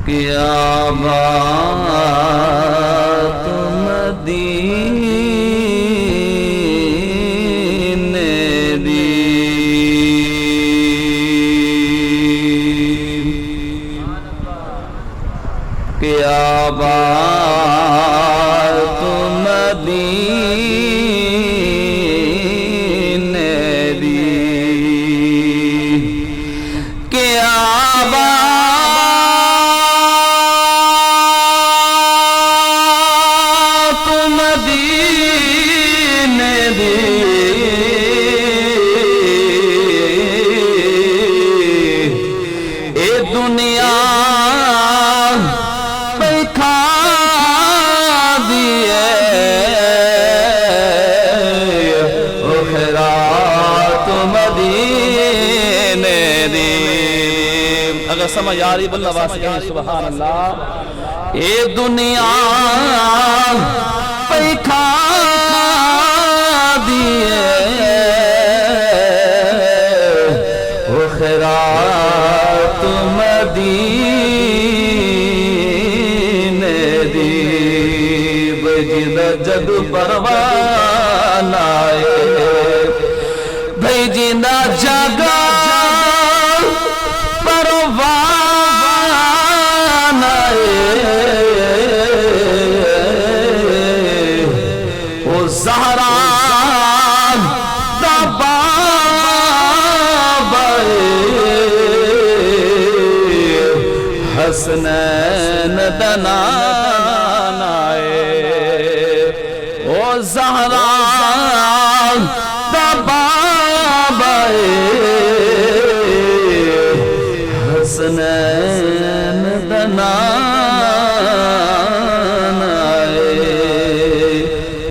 کیا بات مدینے دی کیا بات مدینے دی کیا بات مدینے دی اے دنیا اگر سمجھ آ رہی بلّہ واسے کہیں سبحان اللہ اے دنیا پیکھا دیئے او خیرات مدینے دی بجد جگ پروان آئے بجد جگ پروان آئے او زہرا دا باب آئے حسنین دنان آئے او زہرا دا باب آئے حسنین